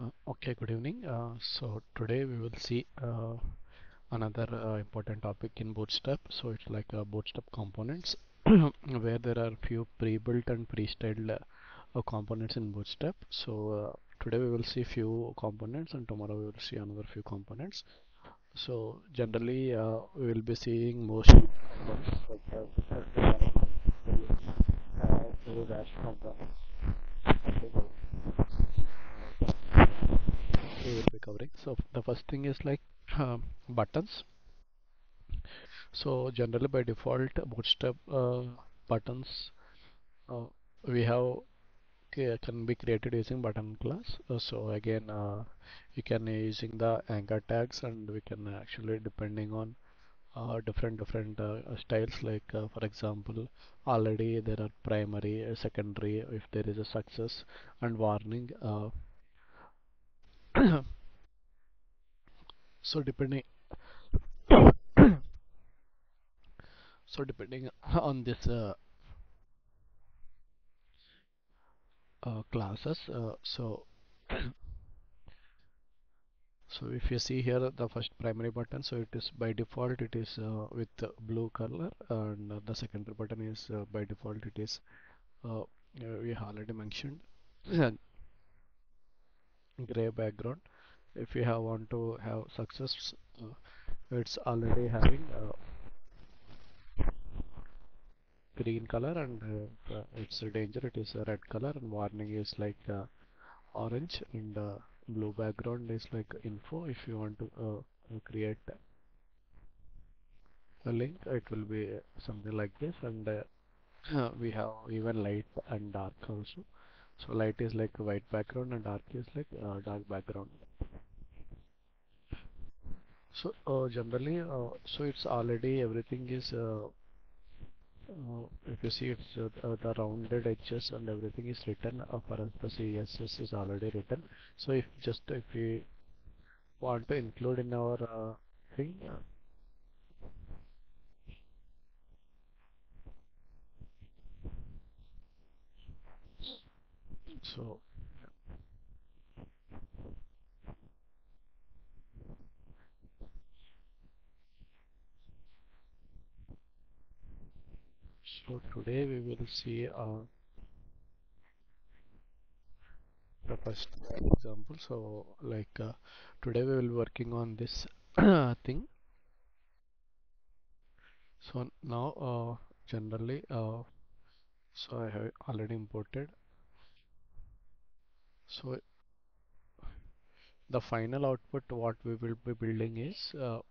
Okay, good evening. So today we will see another important topic in Bootstrap. So it's like Bootstrap components, where there are few pre-built and pre-styled components in Bootstrap. So today we will see few components, and tomorrow we will see another few components. So generally we will be seeing most components we will be covering. So the first thing is like buttons. So generally by default, Bootstrap buttons uh, we have can be created using button class. So again, you can using the anchor tags, and we can actually depending on different styles. Like for example, already there are primary, secondary. If there is a success and warning, so depending so depending on this classes, so if you see here the first primary button, so it is by default it is with blue color, and the secondary button is by default it is we already mentioned gray background. If you have want to have success, it's already having green color, and it's a danger it is a red color, and warning is like orange, and blue background is like info. If you want to create a link, it will be something like this, and we have even light and dark also. So light is like white background, and dark is like dark background. So generally, so it's already everything is if you see it's the rounded edges and everything is written for us, the CSS is already written. So if we want to include in our thing, so so today we will see the first example. So like today we will be working on this thing. So now generally so I have already imported. So the final output what we will be building is so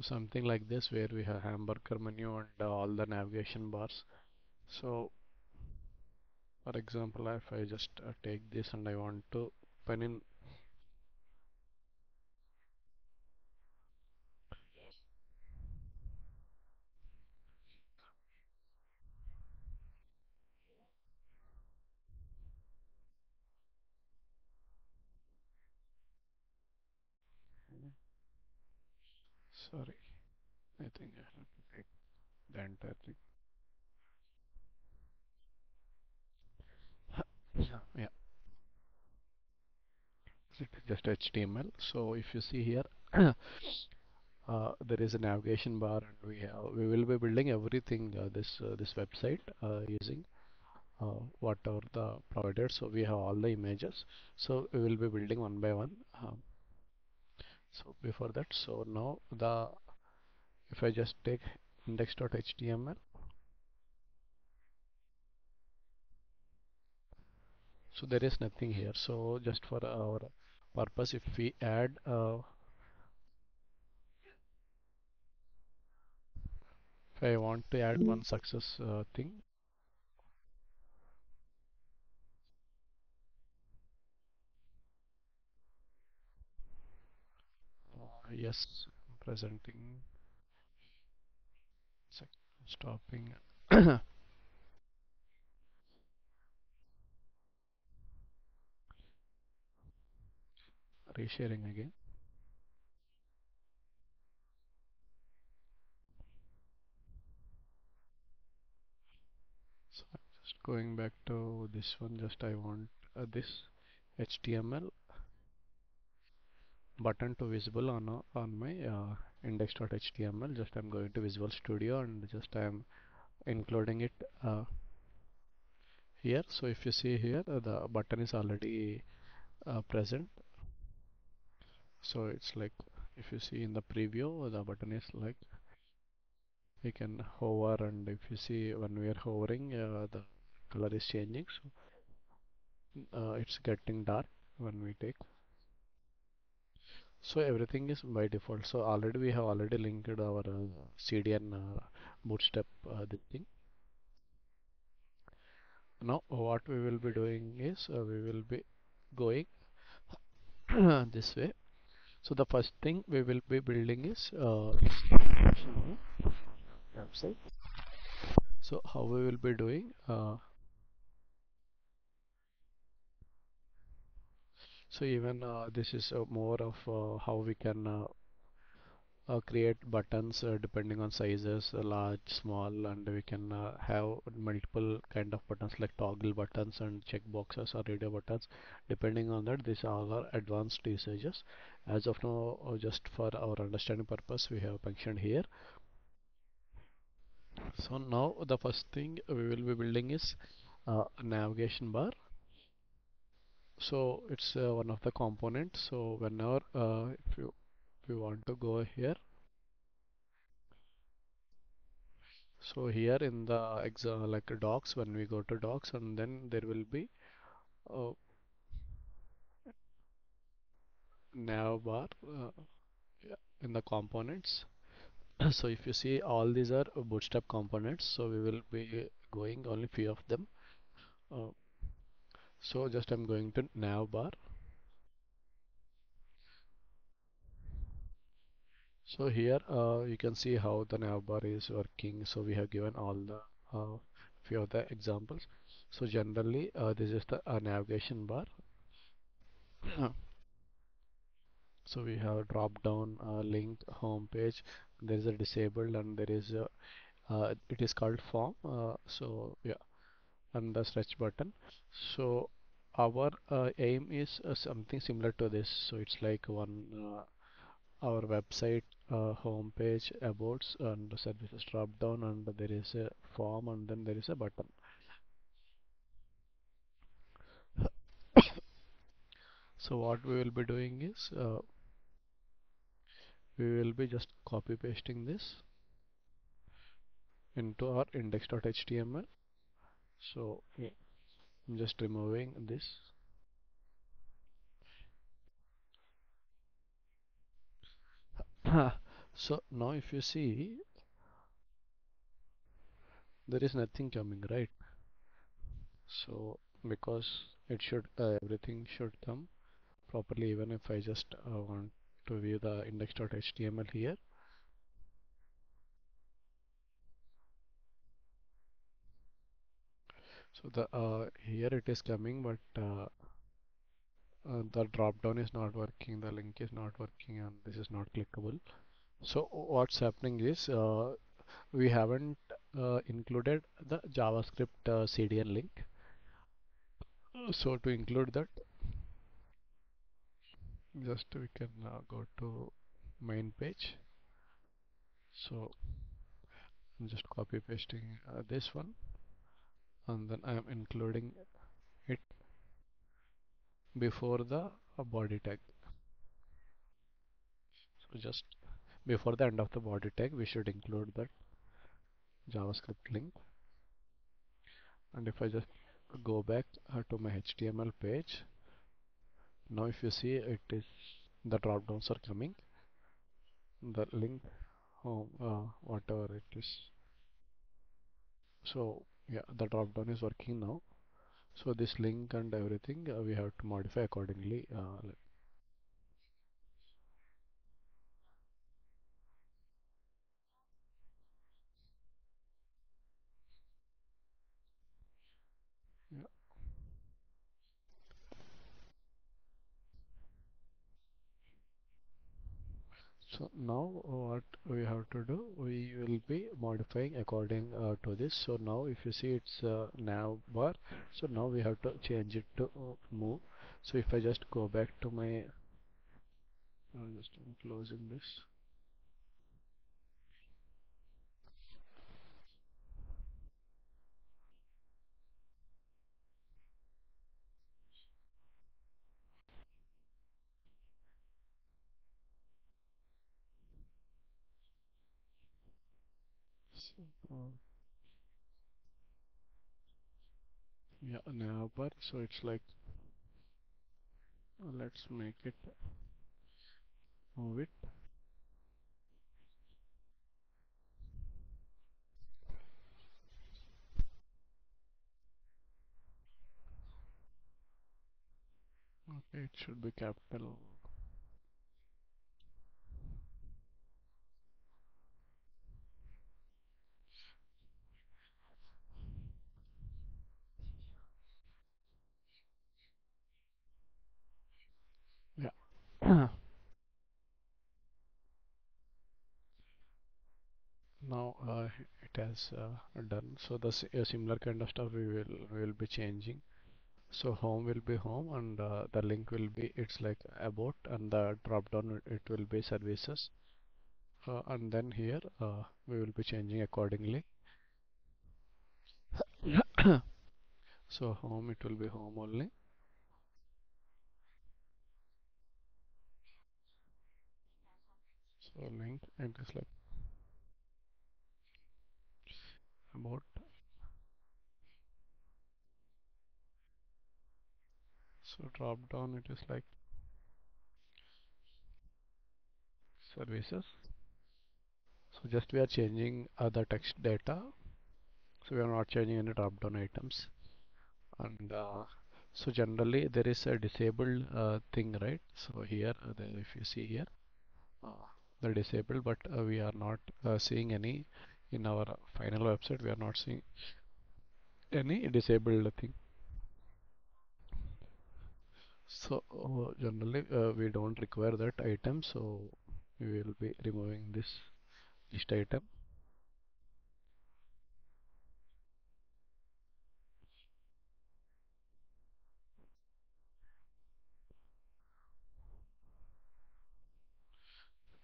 something like this, where we have hamburger menu and all the navigation bars. So for example, if I just take this and I want to pen in, sorry, I think I have to take the entire thing. Yeah, yeah, it is just HTML. So if you see here, there is a navigation bar, and we will be building everything this website using whatever the provided. So we have all the images. So we will be building one by one. So before that, so now the if I just take index.html, so there is nothing here. So just for our purpose, if we add if I want to add one success thing, yes, presenting, stopping, resharing again. Going back to this one, just I want this HTML button to visible on my index.html. Just I'm going to Visual Studio and just I'm including it here. So if you see here, the button is already present. So it's like if you see in the preview, the button is like we can hover, and if you see when we are hovering, the color is changing. So it's getting dark when we take. So everything is by default. So already we have already linked our CDN Bootstrap this thing. Now what we will be doing is we will be going this way. So the first thing we will be building is website. So how we will be doing? So even this is more of how we can create buttons depending on sizes, large, small, and we can have multiple kind of buttons like toggle buttons and checkboxes or radio buttons. Depending on that, these are all advanced usages. As of now, just for our understanding purpose, we have mentioned here. So now the first thing we will be building is a navigation bar. So it's one of the components. So whenever if you want to go here, so here in the like docs, when we go to docs, and then there will be a nav bar yeah, in the components. So if you see, all these are bootstrap components, so we will be going only few of them. uh, so just I'm going to nav bar. So here you can see how the nav bar is working. So we have given all the few of the examples. So generally this is the navigation bar. So we have drop down link home page. There is a disabled, and there is a it is called form. So yeah, and the search button. So our aim is something similar to this. So it's like one our website home page, about, and services drop down, and there is a form, and then there is a button. So what we will be doing is we will be just copy pasting this into our index.html. So yeah, I'm just removing this. So now if you see, there is nothing coming, right? So because it should everything should come properly. Even if I just want to view the index.html here, so the here it is coming, but the drop down is not working, the link is not working, and this is not clickable. So what's happening is we haven't included the JavaScript CDN link. So to include that, just we can go to main page. So I'm just copy pasting this one, and then I am including it before the body tag. So just before the end of the body tag, we should include that JavaScript link. And if I just go back to my HTML page, now if you see, it is the drop downs are coming, the link home whatever it is. So yeah, the drop down is working now. So this link and everything we have to modify accordingly. Yeah. So now what we have to do, we will be modifying according to this. So now if you see it's nav bar, so now we have to change it to move. So if I just go back to my, just I'm closing this. So, yeah, nav bar. So it's like, let's make it move it. Okay, it should be capital. Yeah. Now it has done. So the similar kind of stuff we will be changing. So home will be home, and the link will be it's like about, and the drop down it will be services, and then here we will be changing accordingly. So home it will be home only. So link it is like about. So drop down it is like services. So just we are changing the text data. So we are not changing any drop down items. And so generally there is a disabled thing, right? So here if you see here uh, the disabled, but we are not seeing any in our final website. We are not seeing any disabled thing. So generally we don't require that item, so we will be removing this list item.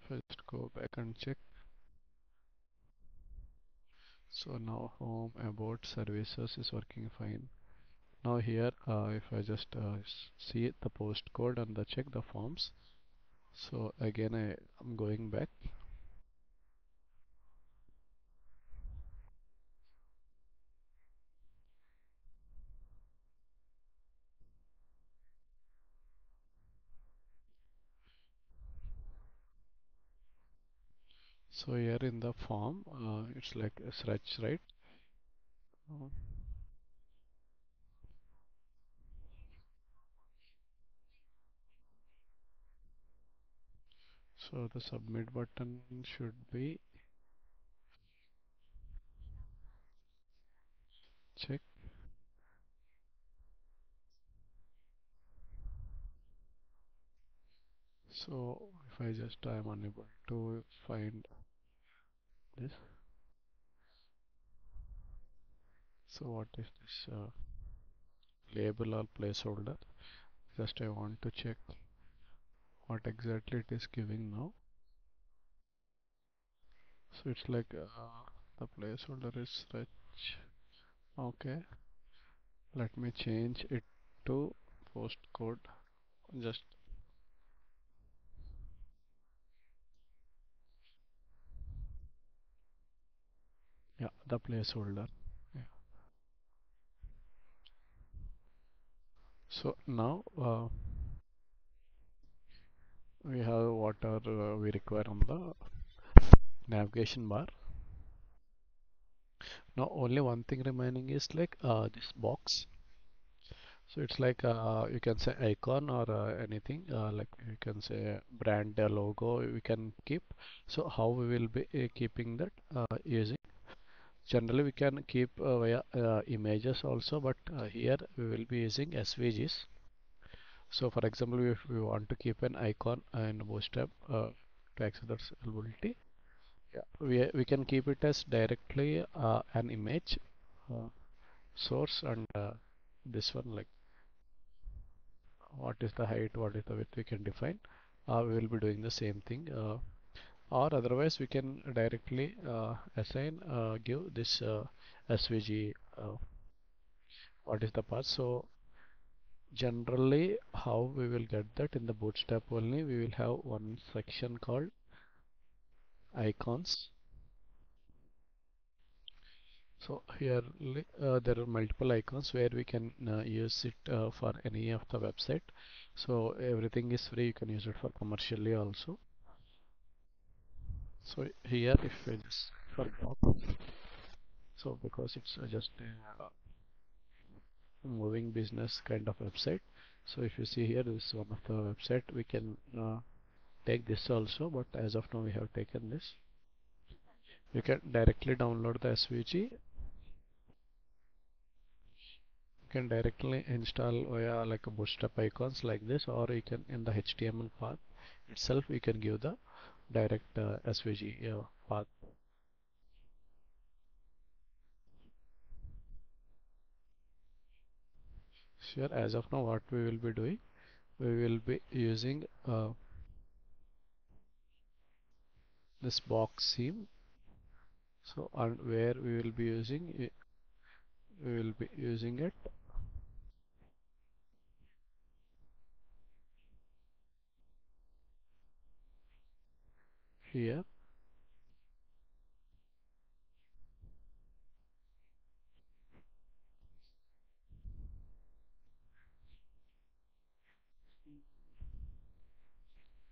First go back and check. So now home about services is working fine. Now here if I just see the postcode and the check the forms. So again I'm going back. So here in the form it's like a search, right? Uh, so the submit button should be check. So if I just I'm unable to find this. So what is this label or placeholder? Just I want to check what exactly it is giving now. So it's like the placeholder is search. Okay, let me change it to postcode. Just yeah, the placeholder. Yeah. So now we have what are we require on the navigation bar. Now only one thing remaining is like this box. So it's like you can say icon or anything like you can say brand logo we can keep. So how we will be keeping that using. Generally we can keep via images also, but here we will be using SVGs. So for example, if we want to keep an icon in Bootstrap to access the availability. Yeah, we can keep it as directly an image uh, source, and this one, like what is the height, what is the width, we can define. We will be doing the same thing, or otherwise we can directly assign give this SVG, what is the path. So generally how we will get that, in the Bootstrap only we will have one section called icons. So here there are multiple icons where we can use it for any of the website. So everything is free, you can use it for commercially also. So here if I just for box, so because it's just a moving business kind of website. So if you see here, this is one of the website, we can take this also, but as of now we have taken this. You can directly download the SVG. You can directly install via like a Bootstrap icons like this, or you can in the HTML path itself we can give the direct SVG path. Sure, as of now what we will be doing, we will be using this box theme. So and where we will be using it here.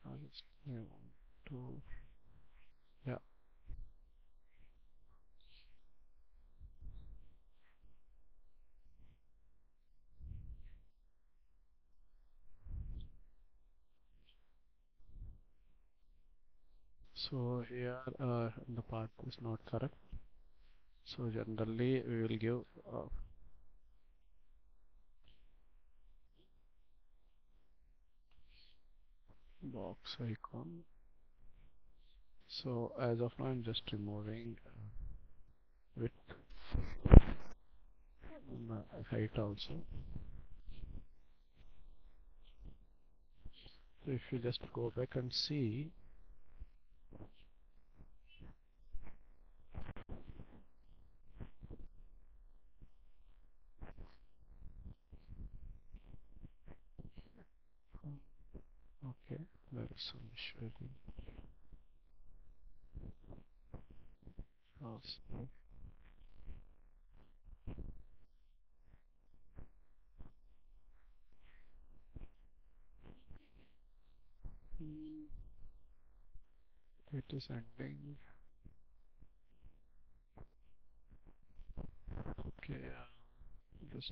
I just want to, yeah. So here the path is not correct. So generally we will give box icon. So as of now I'm just removing width and height also. So if you just go back and see, okay, there is some issue also. It is ending. Okay, just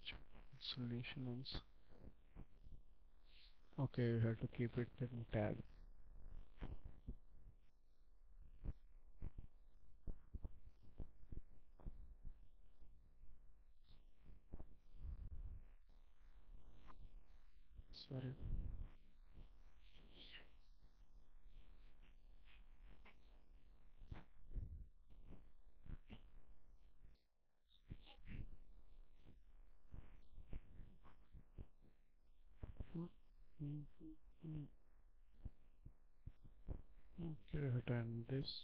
check solutions. Okay, you have to keep it in tag. Sorry. Mm, mm, mm. Okay, hit end this.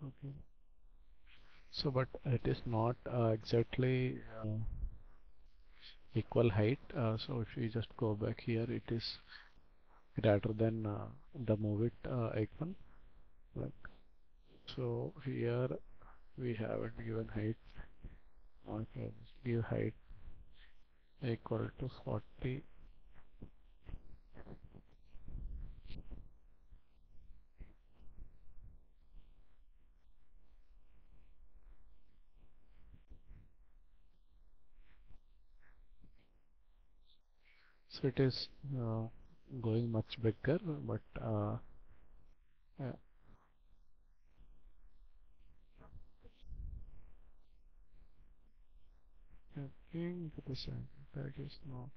Okay. So, but it is not exactly equal height. So if you just go back here, it is greater than the move it icon. Like so, here we haven't given height. Okay, give height equal to 40. So it is going much bigger, but checking the same tag is not.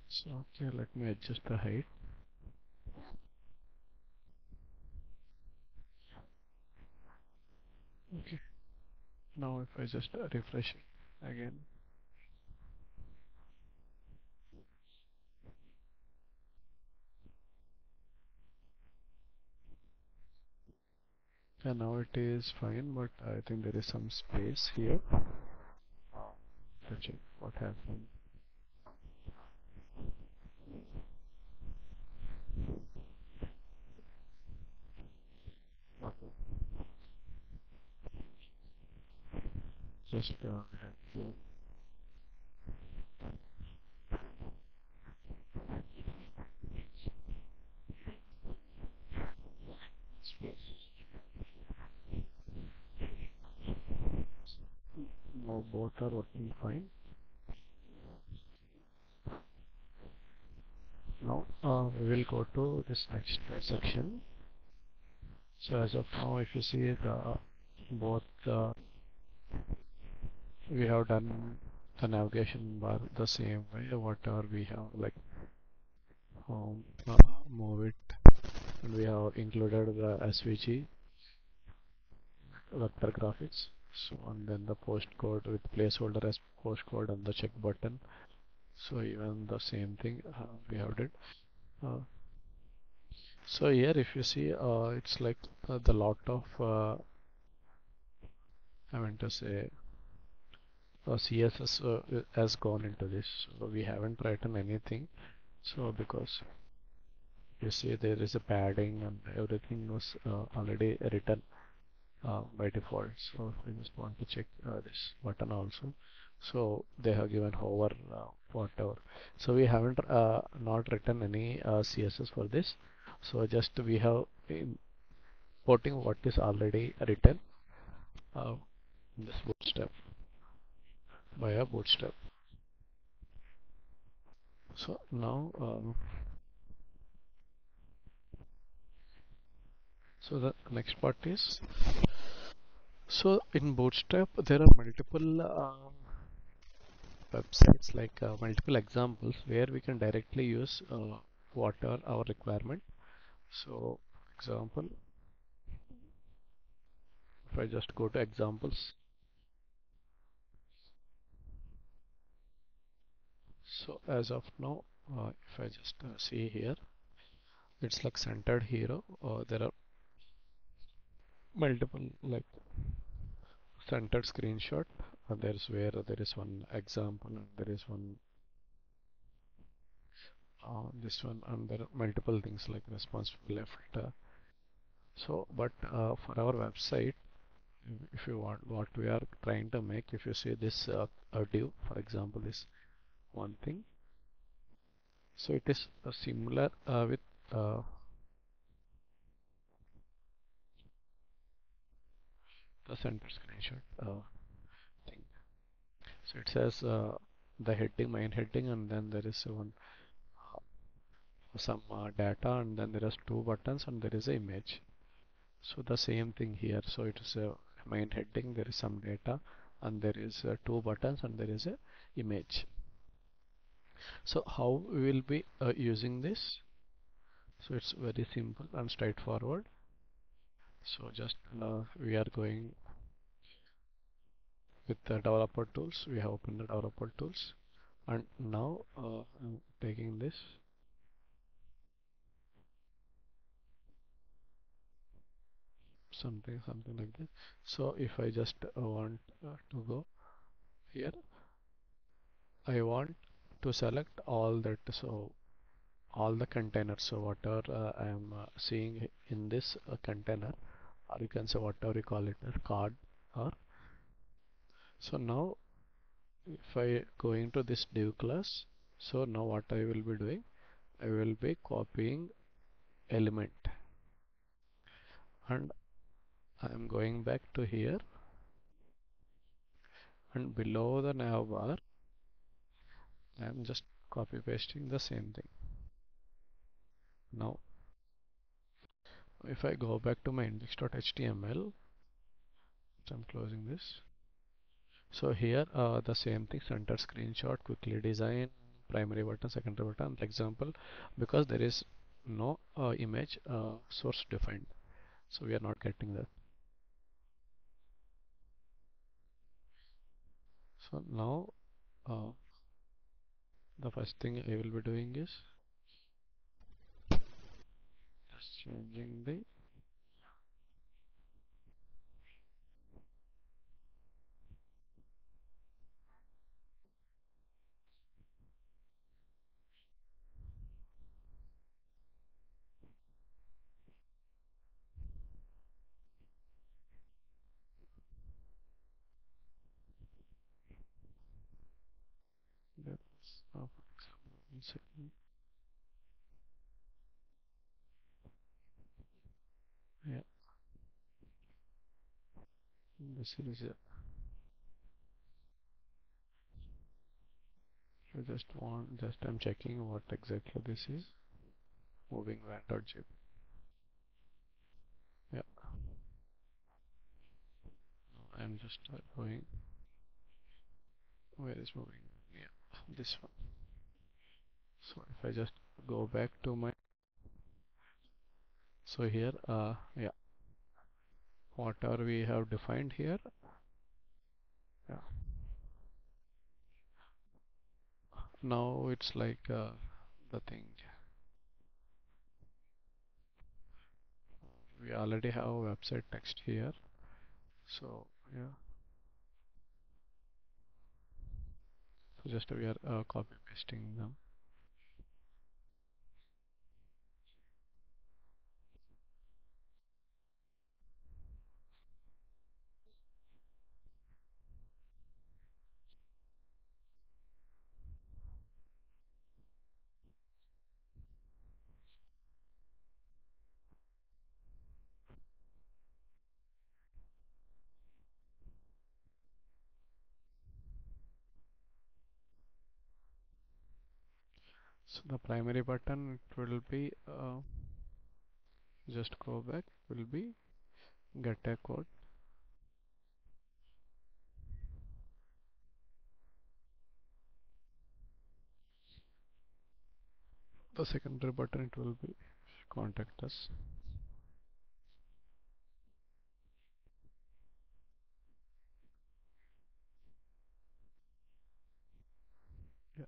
So okay, let me adjust the height. Okay, now if I just refresh it again, and now it is fine, but I think there is some space here. Let's check what happened. Just now both are working fine. Now we will go to this next section. So as of now, if you see the both we have done the navigation bar the same way. Whatever we have like uh, move it, and we have included the SVG vector graphics. So and then the postcode with placeholder as postcode and the check button. So even the same thing we have did. Uh, so here if you see it's like the lot of I meant to say CSS has gone into this. So we haven't written anything. So because you see there is a padding and everything was already written by default. So I just want to check this button also. So they have given hover whatever. So we haven't not written any CSS for this. So just we have importing what is already written uh, in this bootstrap via bootstrap. So now so the next part is, so in bootstrap there are multiple websites like multiple examples where we can directly use what are our requirement. So example, if I just go to examples, so as of now if I just see here, it's like centered hero. There are multiple like centered screenshot. There's where there is one example and there is one this one, and there are multiple things like responsive left. So but for our website, if you want what we are trying to make, if you see this a div for example is one thing. So it is similar with the center screenshot thing. So it says the heading, main heading, and then there is one some data, and then there is two buttons, and there is an image. So the same thing here. So it is a main heading, there is some data, and there is two buttons, and there is a image. So how we will be using this? So it's very simple and straightforward. So just we are going with the developer tools. We have opened the developer tools, and now I'm taking this something like this. So if I just want to go here, I want to select all that. So all the containers. So whatever I am seeing in this container, or you can say whatever you call it as card. Or so now if I go into this div class, so now what I will be doing, I will be copying element, and I am going back to here, and below the nav bar I'm just copy pasting the same thing. Now if I go back to my index.html, so I'm closing this. So here the same thing, center screenshot, quickly design, primary button, secondary button, example, because there is no image source defined. So we are not getting that. So now uh, the first thing I will be doing is just changing the that's, for example, 1 second. Yeah, this is I just want, just I'm checking what exactly this is. Moving van.jpg. Yeah, I'm just going. Where is moving? Yeah, this one. So if I just go back to my, so here, yeah, whatever we have defined here, yeah. Now it's like the thing we already have website text here. So yeah, so just we are copy pasting them. So the primary button it will be just go back will be get a code. The secondary button it will be contact us. Yeah.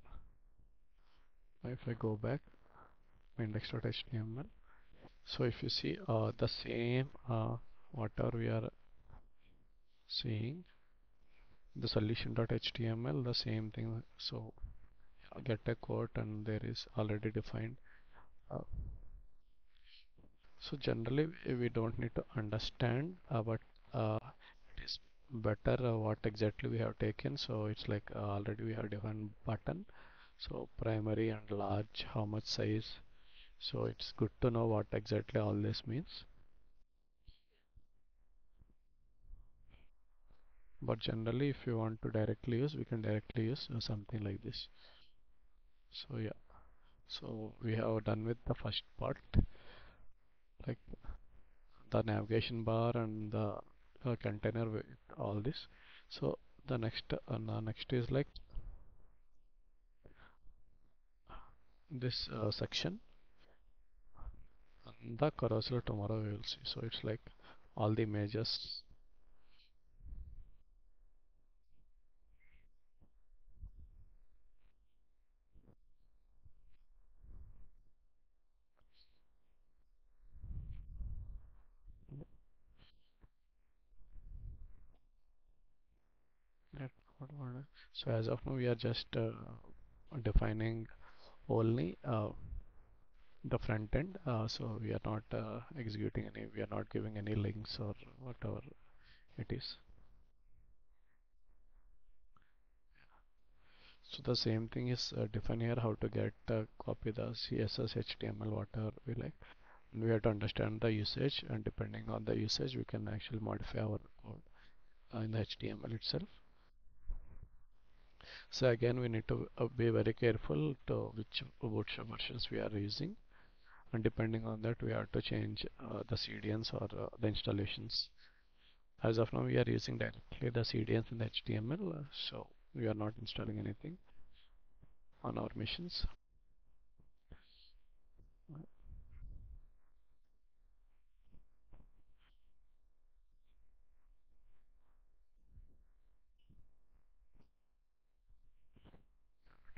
If I go back index.html, so if you see the same whatever we are seeing the solution.html, the same thing. So get a quote and there is already defined. Uh, so generally we don't need to understand, but it is better what exactly we have taken. So it's like already we have defined button. So primary and large, how much size. So it's good to know what exactly all this means. But generally, if you want to directly use, we can directly use something like this. So yeah, so we have done with the first part, like the navigation bar and the container with all this. So the next is like this section and the carousel tomorrow we will see. So it's like all the images. That so as of now we are just defining only the front end. So we are not executing any, we are not giving any links or whatever it is. So the same thing is defined here, how to get copy the CSS, HTML, whatever we like. And we have to understand the usage, and depending on the usage, we can actually modify our code in the HTML itself. So again, we need to be very careful to which Bootstrap versions we are using, and depending on that, we have to change the CDNs or the installations. As of now, we are using directly the CDNs in the HTML, so we are not installing anything on our machines.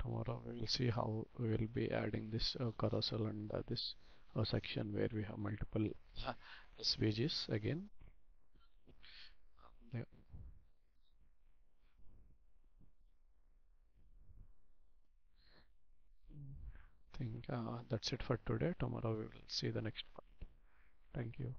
Tomorrow we will see how we will be adding this carousel and this section where we have multiple SVGs again. Yeah, I think that's it for today. Tomorrow we will see the next part. Thank you.